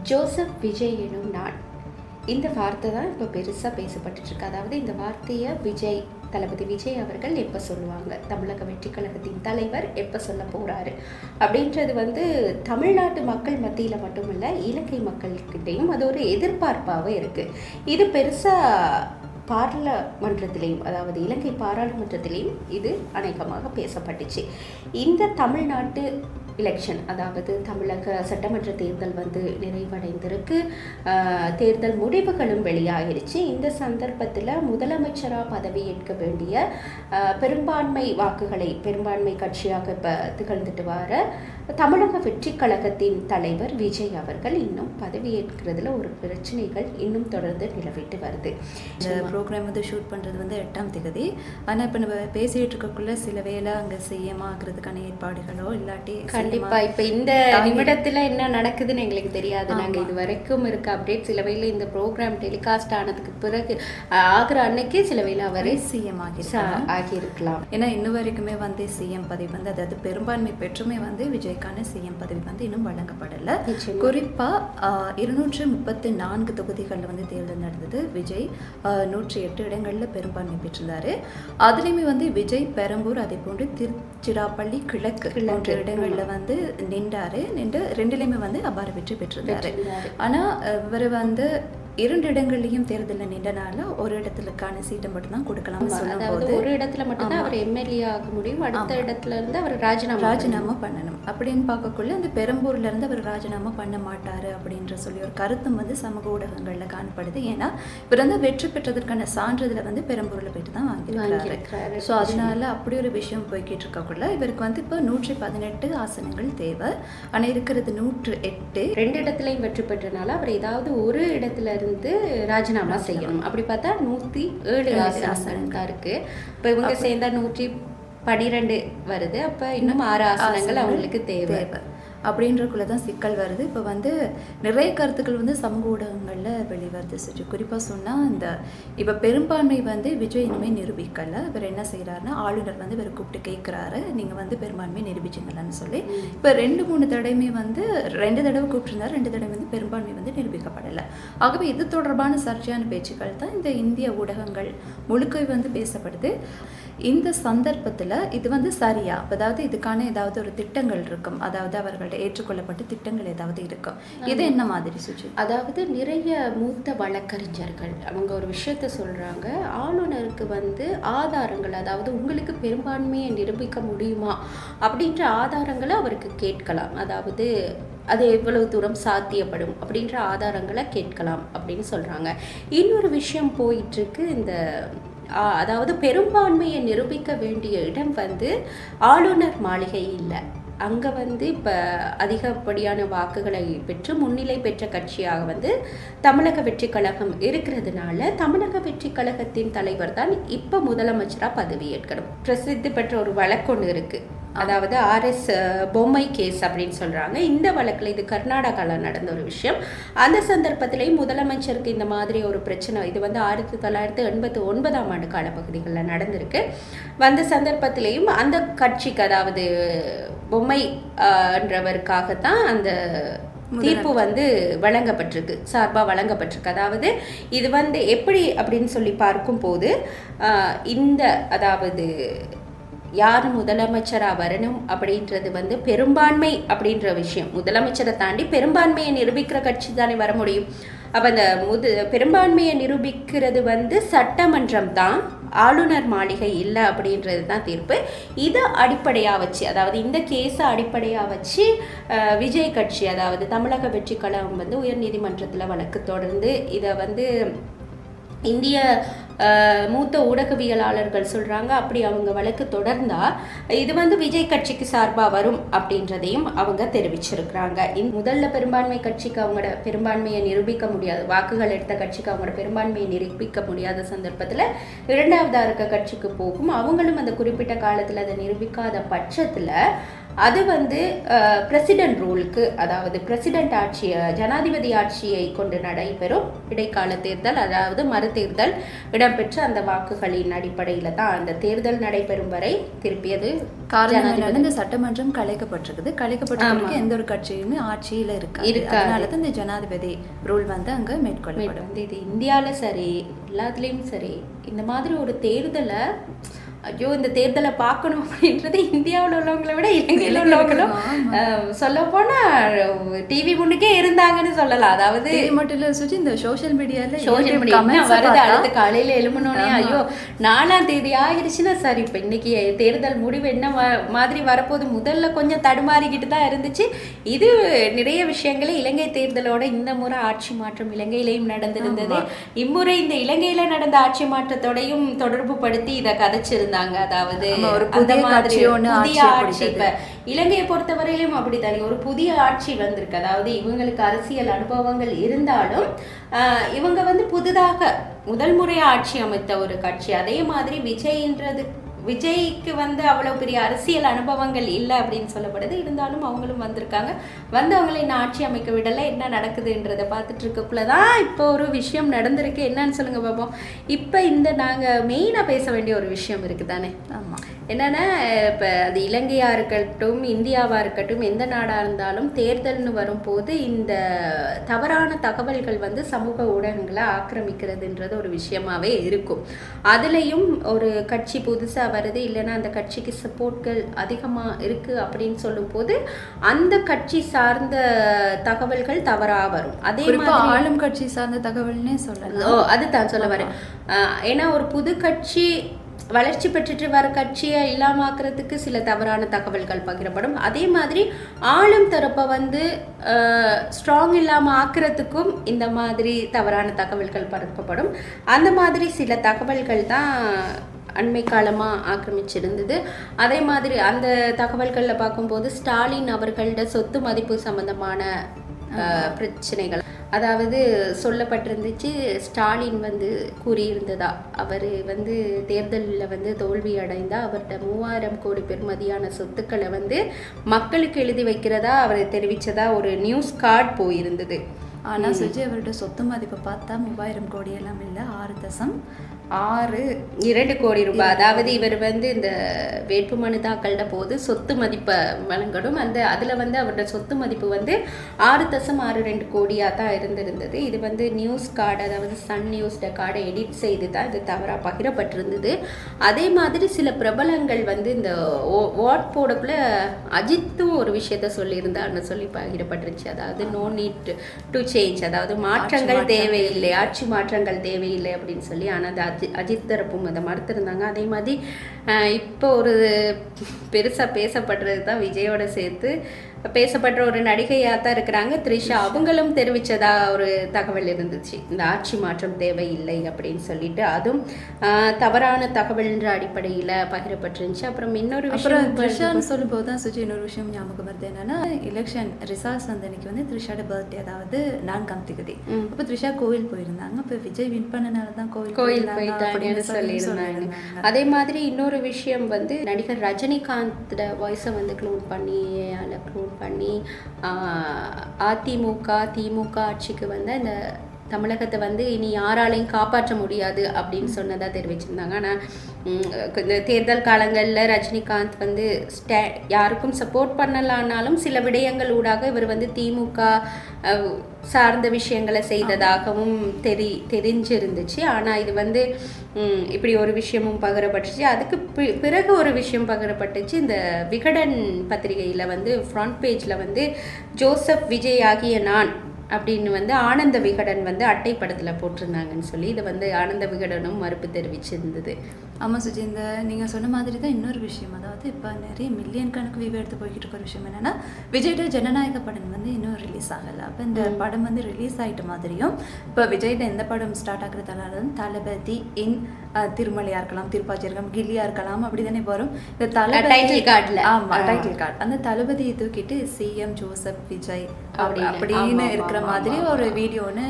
Joseph Vijay எனும் நான், இந்த வார்த்தை தான் இப்போ பெருசாக பேசப்பட்டுருக்கு. அதாவது இந்த வார்த்தையை தளபதி விஜய் அவர்கள் எப்போ சொல்லுவாங்க, தமிழக வெற்றி கழகத்தின் தலைவர் எப்போ சொல்ல போகிறாரு அப்படின்றது தமிழ்நாட்டு மக்கள் மத்தியில் மட்டுமில்லை, இலங்கை மக்கள்கிட்டையும் அது ஒரு எதிர்பார்ப்பாகவே இருக்குது. இது பெருசாக பாராளுமன்றத்திலையும், அதாவது இலங்கை பாராளுமன்றத்திலையும் இது அநேகமாக பேசப்பட்டுச்சு. இந்த தமிழ்நாட்டு எலெக்ஷன், அதாவது தமிழக சட்டமன்ற தேர்தல் நிறைவடைந்திருக்கு. தேர்தல் முடிவுகளும் வெளியாகிருச்சு. இந்த சந்தர்ப்பத்தில் முதலமைச்சராக பதவியேற்க வேண்டிய பெரும்பான்மை கட்சியாக இப்போ திகழ்ந்துட்டு வர தமிழக வெற்றி கழகத்தின் தலைவர் விஜய் அவர்கள் இன்னும் பதவியேற்கிறதுல ஒரு பிரச்சனைகள் இன்னும் தொடர்ந்து நிலவிட்டு வருது. இந்த ப்ரோக்ராம் ஷூட் பண்ணுறது 8ஆம் தேதி. ஆனால் இப்போ நம்ம பேசிகிட்டு இருக்கக்குள்ள சில வேளை அங்கே சிஎம் ஆகிறதுக்கான ஏற்பாடுகளோ இல்லாட்டி கண்டிப்பா இப்ப இந்த நிமிடத்துல என்ன நடக்குதுன்னு எங்களுக்கு தெரியாது. நாங்க இது வரைக்கும் இருக்க அப்டேட் சில வேளை இந்த ப்ரோக்ராம் டெலிகாஸ்ட் ஆனதுக்கு பிறகு ஆகிற அன்னைக்கு சில வேளை அவரே சிஎம் ஆகியிருக்கலாம். ஏன்னா இன்னும் வரைக்குமே சிஎம் பதவி அதாவது பெரும்பான்மை பெற்றுமே விஜய்க்கான சிஎம் பதவி இன்னும் வழங்கப்படல. குறிப்பா 234 தொகுதிகளில் தேர்தல் நடந்தது. விஜய் 108 இடங்கள்ல பெரும்பான்மை பெற்றிருந்தாரு. அதுலயுமே விஜய் பெரம்பூர், அதே போன்று திருச்சிராப்பள்ளி கிழக்கு போன்ற இடங்கள்ல நின்று 2லையுமே அபார வெற்றி பெற்றிருந்தாரு. ஆனா இவர் 2 இடங்கள்லையும் தேர்தலில் நின்றனால ஒரு இடத்துலக்கான சீட்டை மட்டும் தான் கொடுக்கலாம். அதாவது ஒரு இடத்துல மட்டும்தான் அவர் எம்எல்ஏ ஆக முடியும். அடுத்த இடத்துல இருந்து அவர் ராஜினாமா பண்ணணும் அப்படின்னு பார்க்கக்குள்ள அந்த பெரம்பூர்ல இருந்து அவர் ராஜினாமா பண்ண மாட்டாரு அப்படின்ற சொல்லி ஒரு கருத்தும் சமூக ஊடகங்கள்ல காணப்படுது. ஏன்னா இவர் வெற்றி பெற்றதற்கான சான்றிதழை பெரம்பூர்ல போயிட்டு தான் வாங்கியிருக்காரு. ஸோ அதனால அப்படி ஒரு விஷயம் போய்கிட்டு இருக்கக்குள்ள இவருக்கு இப்போ 118 ஆசனங்கள் தேவை. ஆனா இருக்கிறது 108. 2 இடத்துலையும் வெற்றி பெற்றனால அவர் ஏதாவது ஒரு இடத்துல ராஜினாமா செய்யணும். அப்படி பார்த்தா 107 ஆசனம் தான் இருக்கு. இப்போ இவங்க சேர்ந்தா 112 வருது. அப்ப இன்னும் 6 ஆசனங்கள் அவங்களுக்கு தேவை. அப்படின்றக்குள்ள தான் சிக்கல் வருது. இப்போ நிறைய கருத்துக்கள் சமூக ஊடகங்களில் வெளிவருது. சுற்றி குறிப்பாக சொன்னால் இப்போ பெரும்பான்மை விஜய் இனிமே நிரூபிக்கலை. இவர் என்ன செய்கிறாருன்னா, ஆளுநர் இவர் கூப்பிட்டு கேட்குறாரு, நீங்கள் பெரும்பான்மை நிரூபிச்சிங்களான்னு சொல்லி. இப்போ 2-3 தடவையுமே 2 தடவை கூப்பிட்டுருந்தாரு. 2 தடவை பெரும்பான்மை நிரூபிக்கப்படலை. ஆகவே இது தொடர்பான சர்ச்சையான பேச்சுக்கள் தான் இந்த இந்திய ஊடகங்கள் முழுக்க பேசப்படுது. இந்த சந்தர்ப்பத்தில் இது சரியா, அதாவது இதுக்கான ஏதாவது ஒரு திட்டங்கள் இருக்கும், அதாவது அவர்கள்ட்ட ஏற்றுக்கொள்ளப்பட்ட திட்டங்கள் ஏதாவது இருக்கும். இது என்ன மாதிரி சுற்றி? அதாவது நிறைய மூத்த வழக்கறிஞர்கள் அவங்க ஒரு விஷயத்த சொல்றாங்க. ஆளுநருக்கு ஆதாரங்கள், அதாவது உங்களுக்கு பெரும்பான்மையை நிரூபிக்க முடியுமா அப்படின்ற ஆதாரங்களை அவருக்கு கேட்கலாம். அதாவது அது எவ்வளவு தூரம் சாத்தியப்படும் அப்படின்ற ஆதாரங்களை கேட்கலாம் அப்படின்னு சொல்றாங்க. இன்னொரு விஷயம் போயிட்டுருக்கு. அதாவது பெரும்பான்மையை நிரூபிக்க வேண்டிய இடம் ஆளுநர் மாளிகை இல்லை. அங்கே இப்போ அதிகப்படியான வாக்குகளை பெற்று முன்னிலை பெற்ற கட்சியாக தமிழக வெற்றி கழகம் இருக்கிறதுனால தமிழக வெற்றி கழகத்தின் தலைவர் தான் இப்போ முதலமைச்சராக பதவியேற்கணும். பிரசித்தி பெற்ற ஒரு வழக்கு ஒன்று இருக்குது. அதாவது RS பொம்மை கேஸ் அப்படின்னு சொல்கிறாங்க. இந்த வழக்கில் இது கர்நாடகாவில் நடந்த ஒரு விஷயம். அந்த சந்தர்ப்பத்திலேயும் முதலமைச்சருக்கு இந்த மாதிரி ஒரு பிரச்சனை இது 1989ஆம் ஆண்டு காலப்பகுதிகளில் நடந்திருக்கு. வந்த சந்தர்ப்பத்திலேயும் அந்த கட்சிக்கு, அதாவது பொம்மை என்றவருக்காகத்தான் அந்த தீர்ப்பு வழங்கப்பட்டிருக்கு, சார்பாக வழங்கப்பட்டிருக்கு. அதாவது இது எப்படி அப்படின்னு சொல்லி பார்க்கும்போது அதாவது யார் முதலமைச்சராக வரணும் அப்படின்றது பெரும்பான்மை அப்படின்ற விஷயம். முதலமைச்சரை தாண்டி பெரும்பான்மையை நிரூபிக்கிற கட்சி தானே வர முடியும். அப்போ அந்த பெரும்பான்மையை நிரூபிக்கிறது சட்டமன்றம் தான், ஆளுநர் மாளிகை இல்லை அப்படின்றது தான் தீர்ப்பு. இதை அடிப்படையாக வச்சு, அதாவது இந்த கேஸை அடிப்படையாக வச்சு விஜய் கட்சி, அதாவது தமிழக வெற்றி கழகம் உயர்நீதிமன்றத்தில் வழக்கு தொடர்ந்து இதை இந்திய மூத்த ஊடகவியலாளர்கள் சொல்கிறாங்க. அப்படி அவங்க வழக்கு தொடர்ந்தால் இது விஜய் கட்சிக்கு சார்பாக வரும் அப்படின்றதையும் அவங்க தெரிவிச்சிருக்கிறாங்க. முதல்ல பெரும்பான்மை கட்சிக்கு அவங்களோட பெரும்பான்மையை நிரூபிக்க முடியாது, வாக்குகள் எடுத்த கட்சிக்கு அவங்களோட பெரும்பான்மையை நிரூபிக்க முடியாத சந்தர்ப்பத்தில் 2ஆவதாக இருக்க கட்சிக்கு போகும். அவங்களும் அந்த குறிப்பிட்ட காலத்தில் அதை நிரூபிக்காத பட்சத்தில் அது வந்து பிரசிடென்ட் ரூலுக்கு, அதாவது பிரசிடென்ட் ஆட்சி, ஜனாதிபதி ஆட்சியை கொண்டு நடைபெறும் இடைக்கால தேர்தல், அதாவது மறுதேர்தல் இடம்பெற்ற அந்த வாக்குகளின் அடிப்படையில் தான் அந்த தேர்தல் நடைபெறும் வரை திருப்பியது. காரணம் என்னன்னா இந்த சட்டமன்றம் கலைக்கப்பட்டிருக்கு, எந்த ஒரு கட்சியுமே ஆட்சியில இருக்காது. அதனால தான் இந்த ஜனாதிபதி ரூல் வந்து அங்க மேற்கொள்ளப்படும். இது இந்தியாவில் சரி, எல்லாத்துலேயும் சரி, இந்த மாதிரி ஒரு தேர்தலை, ஐயோ இந்த தேர்தலை பார்க்கணும் அப்படின்றது இந்தியாவில் உள்ளவங்களை விட இலங்கையில் உள்ளவங்களும் சொல்லப்போனால் டிவி முன்னுக்கே இருந்தாங்கன்னு சொல்லலாம். அதாவது மட்டும் இல்லை சுஜி, இந்த சோஷியல் மீடியா வருது. அடுத்த காலையில் எழுமனோடனே ஐயோ 4ஆம் தேதி ஆகிடுச்சுன்னா சரி, இப்போ இன்னைக்கு தேர்தல் முடிவு என்ன மாதிரி வரப்போது, முதல்ல கொஞ்சம் தடுமாறிக்கிட்டு தான் இருந்துச்சு. இது நிறைய விஷயங்களே இலங்கை தேர்தலோட இந்த முறை ஆட்சி மாற்றம் இலங்கையிலையும் நடந்திருந்தது. இம்முறை இந்த இலங்கையில் நடந்த ஆட்சி மாற்றத்தோடையும் தொடர்பு படுத்தி இதை கதைச்சிருந்தாங்க. அதாவது ஒரு புதிய ஆட்சி, இப்ப இலங்கையை பொறுத்தவரையிலும் அப்படித்தானே ஒரு புதிய ஆட்சி வந்திருக்கு. அதாவது இவங்களுக்கு அரசியல் அனுபவங்கள் இருந்தாலும் இவங்க வந்து புதிதாக முதல் முறை ஆட்சி அமைத்த ஒரு கட்சி. அதே மாதிரி விஜய்க்கு வந்து அவ்வளோ பெரிய அரசியல் அனுபவங்கள் இல்லை அப்படின்னு சொல்லப்படுது. இருந்தாலும் அவங்களும் வந்திருக்காங்க. வந்து அவங்களை இன்னும் ஆட்சி அமைக்க விடலை. என்ன நடக்குதுன்றதை பார்த்துட்டு இருக்கக்குள்ள தான் இப்போ ஒரு விஷயம் நடந்திருக்கு. என்னன்னு சொல்லுங்க பாப்போம். இப்போ இந்த நாங்கள் மெயினாக பேச வேண்டிய ஒரு விஷயம் இருக்குது தானே. ஆமாம். என்னென்னா இப்போ அது இலங்கையாக இருக்கட்டும், இந்தியாவாக இருக்கட்டும், எந்த நாடாக இருந்தாலும் தேர்தல்னு வரும்போது இந்த தவறான தகவல்கள் வந்து சமூக ஊடகங்களை ஆக்கிரமிக்கிறதுன்றது ஒரு விஷயமாகவே இருக்கும். அதுலேயும் ஒரு கட்சி புதுசாக வருது, இல்லைன்னா அந்த கட்சிக்கு சப்போர்ட்கள் அதிகமாக இருக்குது அப்படின்னு சொல்லும்போது அந்த கட்சி சார்ந்த தகவல்கள் தவறாக வரும். அதே மாதிரி ஆளும் கட்சி சார்ந்த தகவல்னே சொல்லலாம். அதுதான் சொல்ல வரேன். ஏன்னா ஒரு புது கட்சி வளர்ச்சி பெற்றுட்டு வர கட்சியை இல்லாமாக்குறதுக்கு சில தவறான தகவல்கள் பகிரப்படும். அதே மாதிரி ஆளும் தரப்பை வந்து ஸ்ட்ராங் இல்லாமல் ஆக்குறதுக்கும் இந்த மாதிரி தவறான தகவல்கள் பரப்பப்படும். அந்த மாதிரி சில தகவல்கள் தான் அண்மை காலமாக ஆக்கிரமிச்சிருந்தது. அதே மாதிரி அந்த தகவல்களில் பார்க்கும்போது ஸ்டாலின் அவர்களோட சொத்து மதிப்பு சம்பந்தமான பிரச்சனைகள், அதாவது சொல்லப்பட்டிருந்துச்சு. ஸ்டாலின் வந்து கூறியிருந்ததா, அவர் வந்து தேர்தலில் வந்து தோல்வி அடைந்தா அவர்கிட்ட 3000 கோடி பெறுமதியான சொத்துக்களை வந்து மக்களுக்கு எழுதி வைக்கிறதா அவர் தெரிவித்ததா ஒரு நியூஸ் கார்டு போயிருந்தது. ஆனால் சுஜி அவரோட சொத்து மதிப்பை பார்த்தா 3000 கோடி எல்லாம் இல்லை, 6.62 கோடி ரூபாய். அதாவது இவர் வந்து இந்த வேட்புமனு தாக்கல்ட போது சொத்து மதிப்பை வழங்கணும். அதில் வந்து அவரோட சொத்து மதிப்பு வந்து 6.62 கோடியாக தான் இருந்திருந்தது. இது வந்து நியூஸ் கார்டு, அதாவது சன் நியூஸ்ட கார்டை எடிட் செய்து தான் இது தவறாக பகிரப்பட்டிருந்தது. அதே மாதிரி சில பிரபலங்கள் வந்து இந்த ஓட் போடக்குள்ள அஜித்தும் ஒரு விஷயத்த சொல்லியிருந்தார்னு சொல்லி பகிரப்பட்டுருச்சு. அதாவது நோ நீட் டு சேஞ்ச், அதாவது மாற்றங்கள் தேவையில்லை, ஆட்சி மாற்றங்கள் தேவையில்லை அப்படின்னு சொல்லி. ஆனால் அது அஜித் தரப்பும் அதை மறுத்திருந்தாங்க. அதே மாதிரி இப்போ ஒரு பெருசாக பேசப்படுறது தான் விஜயோட சேர்த்து பேசப்படுற ஒரு நடிகையாக தான் இருக்கிறாங்க த்ரிஷா. அவங்களும் தெரிவித்ததா ஒரு தகவல் இருந்துச்சு, இந்த ஆட்சி மாற்றம் தேவையில்லை அப்படின்னு சொல்லிட்டு. அதுவும் தவறான தகவல்ன்ற அடிப்படையில் பகிரப்பட்டிருந்துச்சு. அப்புறம் இன்னொரு விஷயம் த்ரிஷான்னு சொல்லும்போது தான் சுஜி இன்னொரு விஷயம் ஞாபகம் வருது. என்னன்னா எலெக்ஷன் ரிசல்ட்ஸ் வந்து அன்னைக்கு வந்து த்ரிஷாவோட பர்த்டே, அதாவது 4ஆம் தேதி. அப்போ த்ரிஷா கோவில் போயிருந்தாங்க. அப்போ விஜய் வின் பண்ணனால தான் கோவில் போயிட்டாங்கன்னு சொல்லியிருந்தாங்க. அதே மாதிரி இன்னொரு விஷயம் வந்து நடிகர் ரஜினிகாந்தோட வாய்ஸை வந்து க்ளோன் பண்ணி அதிமுக திமுக ஆட்சிக்கு வந்து இந்த தமிழகத்தை வந்து இனி யாராலையும் காப்பாற்ற முடியாது அப்படின்னு சொன்னதாக தெரிவிச்சிருந்தாங்க. ஆனால் இந்த தேர்தல் காலங்களில் ரஜினிகாந்த் வந்து யாருக்கும் சப்போர்ட் பண்ணலான்னாலும் சில விடயங்கள் ஊடாக இவர் வந்து திமுக சார்ந்த விஷயங்களை செய்ததாகவும் தெரிஞ்சிருந்துச்சு. ஆனால் இது வந்து இப்படி ஒரு விஷயமும் பகிரப்பட்டுச்சு. அதுக்கு பிறகு ஒரு விஷயம் பகிரப்பட்டுச்சு. இந்த விகடன் பத்திரிகையில் வந்து ஃப்ரண்ட் பேஜில் வந்து ஜோசப் விஜய் ஆகிய நான் அப்படின்னு வந்து ஆனந்த விகடன் வந்து அட்டைப்படத்தில் போட்டிருந்தாங்கன்னு சொல்லி இதை வந்து ஆனந்த விகடனும் மறுப்பு தெரிவிச்சிருந்தது. ஆமாம் சுஜி, இந்த நீங்கள் சொன்ன மாதிரி தான் இன்னொரு விஷயம். அதாவது இப்போ நிறைய மில்லியன் கணக்கு வியூ எடுத்து போய்கிட்டு இருக்கிற விஷயம் என்னென்னா, விஜயோட ஜனநாயக படம் வந்து இன்னும் ரிலீஸ் ஆகலை. அப்போ இந்த படம் வந்து ரிலீஸ் ஆகிட்ட மாதிரியும் இப்போ விஜய்ட எந்த படம் ஸ்டார்ட் ஆகுறதால தளபதி இன் திருமலையாக இருக்கலாம், திருப்பாச்சி இருக்கலாம், கில்லியாக இருக்கலாம், அப்படி தானே வரும் இந்த டைட்டில் கார்டில். ஆமாம், டைட்டில் கார்டு. அந்த தளபதியை தூக்கிட்டு சிஎம் ஜோசப் விஜய் அப்படின்னு இருக்கிற மாதிரி ஒரு வீடியோன்னு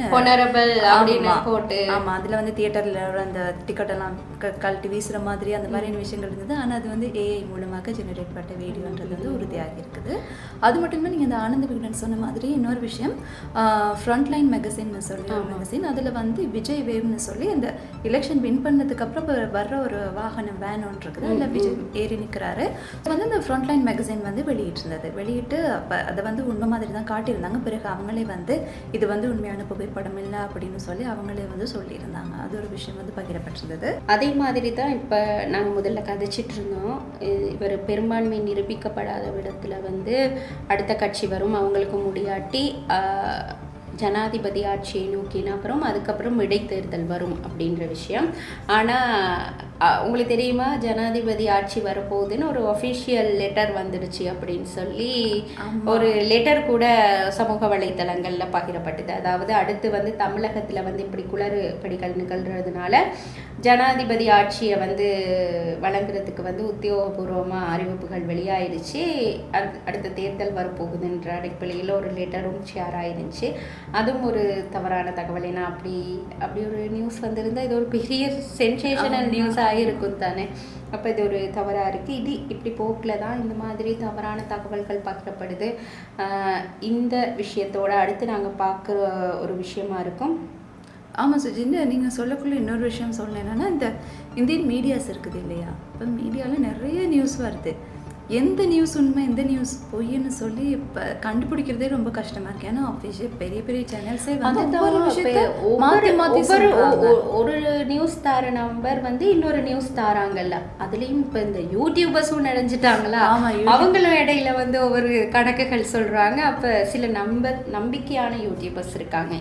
போட்டு, ஆமாம், அதில் வந்து தியேட்டரில் அந்த டிக்கெட் எல்லாம் கழட்டி வீசுகிற மாதிரி அந்த மாதிரியான விஷயங்கள் இருந்தது. ஆனால் அது வந்து ஏஐ மூலமாக ஜெனரேட் பண்ண வீடியோன்றது வந்து உறுதியாகி இருக்குது. அது மட்டும் இல்லாமல் நீங்கள் இந்த ஆனந்த விகடன் சொன்ன மாதிரி இன்னொரு விஷயம், ஃப்ரண்ட்லைன் மேகசின்னு சொல்லி ஒரு மேகசின், அதில் வந்து விஜய் வேவ்னு சொல்லி இந்த எலெக்ஷன் வின் பண்ணதுக்கப்புறம் வர்ற ஒரு வாகனம் வேன் ஒன்று இருக்குது, அதில் விஜய் ஏறி நிற்கிறாரு. வந்து இந்த ஃப்ரண்ட்லைன் மேகசின் வந்து வெளியிட்டிருந்தது. வெளியிட்டு அப்போ அதை வந்து உண்மை மாதிரி தான் காட்டியிருந்தாங்க. பிறகு அவங்களே வந்து இது வந்து உண்மையான புகைப்படம் இல்லை அப்படின்னு சொல்லி அவங்களே வந்து சொல்லியிருந்தாங்க. அது ஒரு விஷயம் வந்து பகிரப்பட்டிருந்தது. அதே மாதிரி தான் இப்போ நாங்கள் முதல்ல கதைச்சிட்டு இருந்தோம். இவர் பெரும்பான்மை நிரூபிக்கப்படாத விடத்தில் வந்து அடுத்த கட்சி வரும், அவங்களுக்கு முடியாட்டி ஜனாதிபதி ஆட்சியை நோக்கின அப்புறம் அதுக்கப்புறம் இடைத்தேர்தல் வரும் அப்படின்ற விஷயம். ஆனால் உங்களுக்கு தெரியுமா, ஜனாதிபதி ஆட்சி வரப்போகுதுன்னு ஒரு ஒஃபிஷியல் லெட்டர் வந்துடுச்சு அப்படின்னு சொல்லி ஒரு லெட்டர் கூட சமூக வலைத்தளங்களில் பகிரப்பட்டது. அதாவது அடுத்து வந்து தமிழகத்தில் வந்து இப்படி குளறுபடிகள் நிகழ்கிறதுனால ஜனாதிபதி ஆட்சியை வந்து வழங்குறதுக்கு வந்து உத்தியோகபூர்வமாக அறிவிப்புகள் வெளியாயிடுச்சு. அடுத்த தேர்தல் வரப்போகுதுன்ற அடிப்படையில் ஒரு லெட்டரும் ஷேர் ஆயிருந்துச்சு. அதுவும் ஒரு தவறான தகவல். ஏன்னா அப்படி ஒரு நியூஸ் வந்திருந்தால் இது ஒரு பெரிய சென்சேஷனல் நியூஸ் ஆகிருக்கும் தானே. அப்போ இது ஒரு தவறாக இருக்குது. இது இப்படி போக்கில் தான் இந்த மாதிரி தவறான தகவல்கள் பகிரப்படுது. இந்த விஷயத்தோட அடுத்து நாங்கள் பார்க்குற ஒரு விஷயமா இருக்கும். ஆமாம் சுஜின், நீங்கள் சொல்லக்குள்ள இன்னொரு விஷயம் சொல்லணும். என்னென்னா இந்த இந்தியன் மீடியாஸ் இருக்குது இல்லையா, இப்போ மீடியாவில் நிறைய நியூஸ் வருது. எந்த நியூஸ் உண்மை எந்த நியூஸ் பொய்ன்னு சொல்லி இப்போ கண்டுபிடிக்கிறதே ரொம்ப கஷ்டமாக இருக்குது. ஏன்னா ஆஃபீஷியல் பெரிய பெரிய சேனல்ஸே வந்து ஒரு நியூஸ் தார நம்பர் வந்து இன்னொரு நியூஸ் தாராங்கல்ல, அதுலேயும் இப்போ இந்த யூடியூபர்ஸும் நினைஞ்சிட்டாங்களா, அவங்களும் இடையில வந்து ஒவ்வொரு கணக்குகள் சொல்கிறாங்க. அப்போ சில நம்பிக்கையான யூடியூபர்ஸ் இருக்காங்க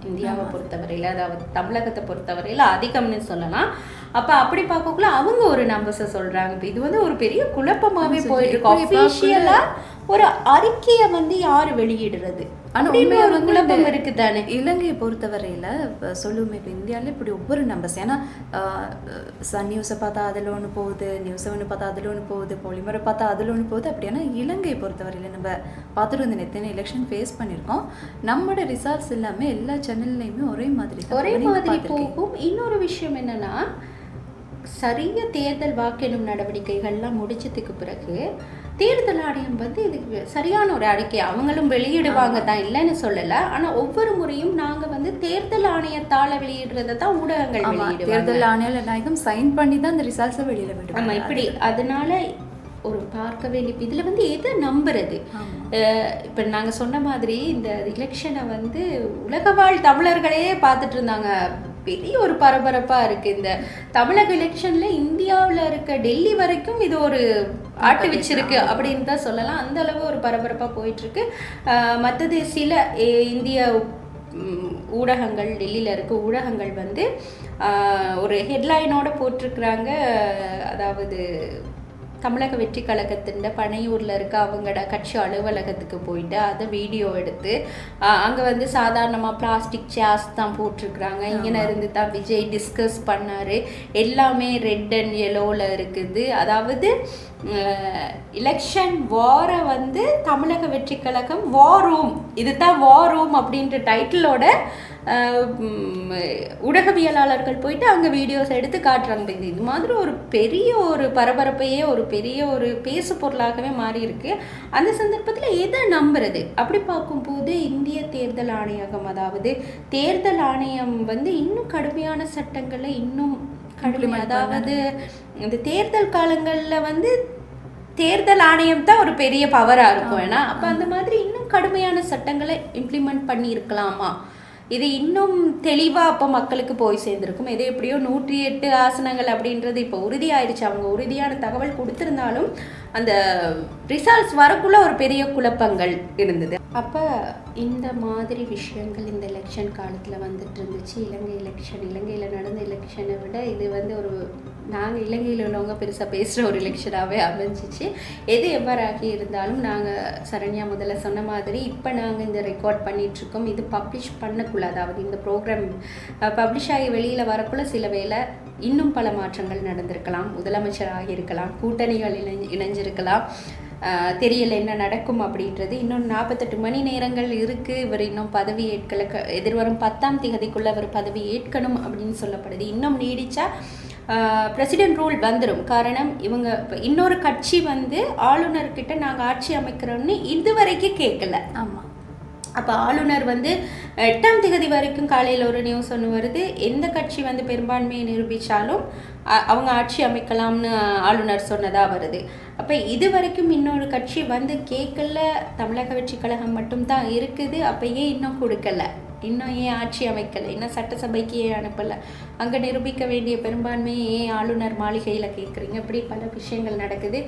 இந்தியாவை பொறுத்தவரையில், அதாவது தமிழகத்தை பொறுத்தவரையில் அதிகம்னு சொல்லலாம். அப்போ அப்படி பார்க்கக்குள்ள அவங்க ஒரு நம்பர்ஸை சொல்கிறாங்க. இப்போ இது வந்து ஒரு பெரிய குழப்பமாகவே போயிட்டு இருக்கு. ஆஃபீஷியலா ஒரு அறிக்கையை வந்து யார் வெளியிடுறது அப்படின்னு ஒரு குழப்பம் இருக்குது தானே. இலங்கையை பொறுத்தவரையில் சொல்லுவோம், இப்போ இந்தியாவில் இப்படி ஒவ்வொரு நம்பர்ஸ், ஏன்னா சன் நியூஸை பார்த்தா அதில் ஒன்று போகுது, நியூஸை ஒன்று பார்த்தா அதில் ஒன்று போகுது, பொலிமரை பார்த்தா அதில் ஒன்று போகுது. அப்படின்னா இலங்கையை பொறுத்தவரையில் நம்ம பார்த்துட்டு வந்து எத்தனை எலெக்ஷன் ஃபேஸ் பண்ணியிருக்கோம், நம்மளோட ரிசல்ட்ஸ் எல்லாமே எல்லா சேனல்லையுமே ஒரே மாதிரி போகும். இன்னொரு விஷயம் என்னன்னா, சரியாக தேர்தல் வாக்கெடும் நடவடிக்கைகள்லாம் முடிச்சதுக்கு பிறகு தேர்தல் ஆணையம் வந்து இதுக்கு சரியான ஒரு அறிக்கை அவங்களும் வெளியிடுவாங்க தான், இல்லைன்னு சொல்லலை. ஆனால் ஒவ்வொரு முறையும் நாங்கள் வந்து தேர்தல் ஆணையத்தால் வெளியிடுறதை தான் ஊடகங்கள் வெளியிடுவாங்க. தேர்தல் ஆணையம் சைன் பண்ணி தான் இந்த ரிசல்ட்ஸை வெளியில் விடுவாங்க. ஆமாம், இப்படி அதனால ஒரு பார்க்க வேண்டிய இதில் வந்து எதை நம்புறது. இப்போ நாங்கள் சொன்ன மாதிரி இந்த எலெக்ஷனை வந்து உலக வாழ் தமிழர்களே பார்த்துட்டு இருந்தாங்க. பெரிய ஒரு பரபரப்பாக இருக்குது இந்த தமிழக எலெக்ஷனில். இந்தியாவில் இருக்க டெல்லி வரைக்கும் இது ஒரு ஆட்டு வச்சிருக்கு அப்படின்னு தான் சொல்லலாம். அந்த அளவு ஒரு பரபரப்பாக போயிட்டுருக்கு. மற்றது சில இந்திய ஊடகங்கள், டெல்லியில் இருக்க ஊடகங்கள் வந்து ஒரு ஹெட்லைனோட போட்டிருக்கிறாங்க. அதாவது தமிழக வெற்றி கழகத்தின் பனையூரில் இருக்க அவங்களோட கட்சி அலுவலகத்துக்கு போயிட்டு அதை வீடியோ எடுத்து அங்கே வந்து சாதாரணமாக பிளாஸ்டிக் சேர்ஸ் தான் போட்டிருக்கிறாங்க. இங்கே இருந்து தான் விஜய் டிஸ்கஸ் பண்ணார், எல்லாமே ரெட் அண்ட் எல்லோவில் இருக்குது. அதாவது எலெக்ஷன் வாரை வந்து தமிழக வெற்றி கழகம் வார் ரூம், இதுதான் வார் ரூம் அப்படின்ற டைட்டிலோட ஊடகவியலாளர்கள் போயிட்டு அங்கே வீடியோஸ் எடுத்து காட்டுறாங்க. இது மாதிரி ஒரு பெரிய ஒரு பரபரப்பையே ஒரு பெரிய ஒரு பேசு பொருளாகவே மாறி இருக்கு. அந்த சந்தர்ப்பத்தில் எதை நம்புறது அப்படி பார்க்கும்போது இந்திய தேர்தல் ஆணையகம், அதாவது தேர்தல் ஆணையம் வந்து இன்னும் கடுமையான சட்டங்களை இன்னும் கடுமை, அதாவது இந்த தேர்தல் காலங்களில் வந்து தேர்தல் ஆணையம் தான் ஒரு பெரிய பவராக இருக்கும். ஏன்னா அப்போ அந்த மாதிரி இன்னும் கடுமையான சட்டங்களை இம்ப்ளிமெண்ட் பண்ணியிருக்கலாமா, இது இன்னும் தெளிவாக அப்போ மக்களுக்கு போய் சேர்ந்துருக்கும். இது எப்படியோ 108 ஆசனங்கள் அப்படின்றது இப்போ உறுதியாயிடுச்சு. அவங்க உறுதியான தகவல் கொடுத்துருந்தாலும் அந்த ரிசல்ட்ஸ் வரக்குள்ள ஒரு பெரிய குழப்பங்கள் இருந்தது. அப்போ இந்த மாதிரி விஷயங்கள் இந்த எலெக்ஷன் காலத்தில் வந்துட்டு இருந்துச்சு. இலங்கையில் நடந்த எலெக்ஷனை விட இது வந்து ஒரு நாங்கள் இலங்கையில் உள்ளவங்க பெருசாக பேசுகிற ஒரு எலெக்ஷனாகவே அமைஞ்சிச்சு. எது எவ்வாறாகி இருந்தாலும் நாங்கள் சரண்யா முதல்ல சொன்ன மாதிரி இப்போ நாங்கள் இந்த ரெக்கார்ட் பண்ணிகிட்ருக்கோம். இது பப்ளிஷ் பண்ணக்குள்ள, அதாவது இந்த ப்ரோக்ராம் பப்ளிஷ் ஆகி வெளியில் வரக்குள்ள சில வேளை இன்னும் பல மாற்றங்கள் நடந்திருக்கலாம். முதலமைச்சர் ஆகியிருக்கலாம், கூட்டணிகள் இணைஞ்சிருக்கலாம், தெரியல என்ன நடக்கும் அப்படின்றது. இன்னும் 48 மணி நேரங்கள் இருக்குது. இவர் இன்னும் பதவி ஏற்கல, எதிர்வரும் 10ஆம் தேதிக்குள்ளே அவர் பதவி ஏற்கணும் அப்படின்னு சொல்லப்படுது. இன்னும் நீடிச்சா பிரசிடென்ட் ரூல் வந்துடும். காரணம் இவங்க இன்னொரு கட்சி வந்து ஆளுநர்கிட்ட நாங்கள் ஆட்சி அமைக்கிறோம்னு இதுவரைக்கும் கேட்கல. ஆமாம். அப்போ ஆளுநர் வந்து 8ஆம் தேதி வரைக்கும் காலையில் ஒரு நியூஸ் ஒன்று வருது, எந்த கட்சி வந்து பெரும்பான்மையை நிரூபித்தாலும் அவங்க ஆட்சி அமைக்கலாம்னு ஆளுநர் சொன்னதாக வருது. அப்போ இது வரைக்கும் இன்னொரு கட்சி வந்து கேட்கல, தமிழக வெற்றி கழகம் மட்டும்தான் இருக்குது. அப்போ ஏன் இன்னும் கொடுக்கல, இன்னும் ஏன் ஆட்சி அமைக்கலை, இன்னும் சட்டசபைக்கு ஏன் அனுப்பலை, அங்கே நிரூபிக்க வேண்டிய பெரும்பான்மையை ஏன் ஆளுநர் மாளிகையில் கேட்குறீங்க? இப்படி பல விஷயங்கள் நடக்குது.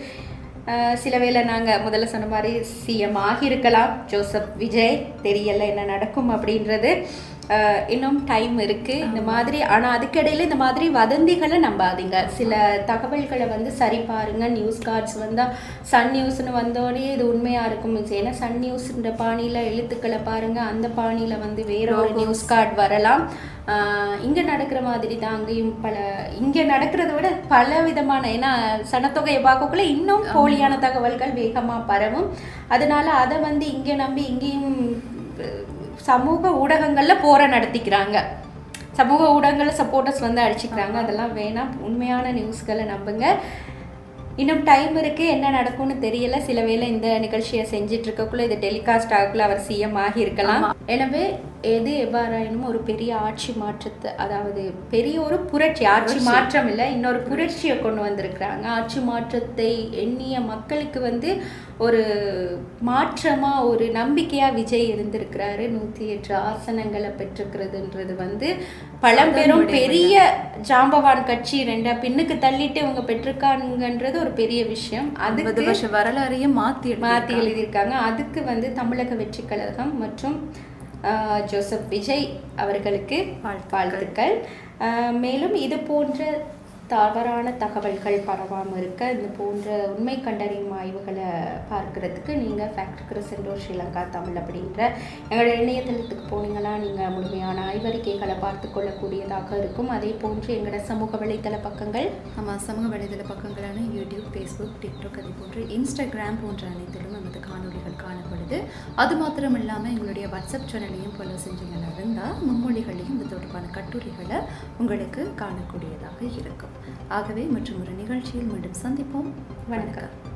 சில வேளை நாங்கள் முதல்ல சொன்ன மாதிரி சிஎம் ஆகியிருக்கலாம் ஜோசப் விஜய், தெரியலை என்ன நடக்கும் அப்படின்றது. இன்னும் டைம் இருக்குது இந்த மாதிரி. ஆனால் அதுக்கிடையில் இந்த மாதிரி வதந்திகளை நம்பாதீங்க. சில தகவல்களை வந்து சரி பாருங்கள். நியூஸ் கார்ட்ஸ் வந்தால் சன் நியூஸ்னு வந்தோடனே இது உண்மையாக இருக்கும். ஏன்னா சன் நியூஸ்ன்ற பாணியில் எழுத்துக்களை பாருங்கள், அந்த பாணியில் வந்து வேற ஒரு நியூஸ் கார்டு வரலாம். இங்கே நடக்கிற மாதிரி தான் அங்கேயும் இங்கே நடக்கிறத விட பல விதமான, ஏன்னா சனத்தொகையை பார்க்கக்குள்ள இன்னும் போலியான தகவல்கள் வேகமாக பரவும். அதனால அதை வந்து இங்கே நம்பி இங்கேயும் சமூக ஊடகங்களில் போற நடத்திக்கிறாங்க, சமூக ஊடகங்களில் சப்போர்ட்டர்ஸ் வந்து அடிச்சுக்கிறாங்க. அதெல்லாம் வேணாம், உண்மையான நியூஸ்களை நம்புங்க. இன்னும் டைம் இருக்குது, என்ன நடக்கும்னு தெரியல. சில வேளை இந்த நிகழ்ச்சியை செஞ்சுட்டு இருக்கக்குள்ள இது டெலிகாஸ்ட் ஆகக்குள்ள அவர் சிஎம் ஆகியிருக்கலாம். எனவே எது எவ்வாறாயினும் ஒரு பெரிய ஆட்சி மாற்றத்தை, அதாவது பெரிய ஒரு புரட்சி, ஆட்சி மாற்றம் இல்லை, இன்னொரு புரட்சியை கொண்டு வந்திருக்கிறாங்க. ஆட்சி மாற்றத்தை எண்ணிய மக்களுக்கு வந்து ஒரு மாற்றமாக ஒரு நம்பிக்கையாக விஜய் இருந்திருக்கிறாரு. 108 ஆசனங்களை பெற்றுக்கிறதுன்றது வந்து பழம்பெரும் பெரிய ஜாம்பவான் கட்சி 2 பின்னுக்கு தள்ளிட்டு இவங்க பெற்றிருக்காங்கன்றது ஒரு பெரிய விஷயம். அதுக்கு வரலாறையும் மாற்றி எழுதியிருக்காங்க. அதுக்கு வந்து தமிழக வெற்றி கழகம் மற்றும் ஜோசப் விஜய் அவர்களுக்கு வாழ்த்துக்கள். மேலும் இது போன்ற தவறான தகவல்கள் பரவாமல் இருக்க, இது போன்ற உண்மை கண்டறியும் ஆய்வுகளை பார்க்குறதுக்கு நீங்கள் ஃபேக்ட் கிறிசென்டோ ஸ்ரீலங்கா தமிழ் அப்படின்ற எங்களோட இணையதளத்துக்கு போனீங்கன்னா நீங்கள் முழுமையான ஆய்வறிக்கைகளை பார்த்து கொள்ளக்கூடியதாக இருக்கும். அதே போன்று எங்களோட சமூக வலைதள பக்கங்கள், சமூக வலைதள பக்கங்களான யூடியூப், ஃபேஸ்புக், டிக்டாக், அதே போன்று இன்ஸ்டாகிராம் போன்ற அனைத்திலும் நமது காணொலிகள் காணப்படுது. அது மாத்திரம் இல்லாமல் எங்களுடைய வாட்ஸ்அப் சேனலையும் ஃபாலோ செஞ்சீங்கன்னா இருந்தால் மும்மொழிகளையும் இது தொடர்பான கட்டுரைகளை உங்களுக்கு காணக்கூடியதாக இருக்கும். ஆகவே மற்றும் ஒரு நிகழ்ச்சியில் மீண்டும் சந்திப்போம். வணக்கம்.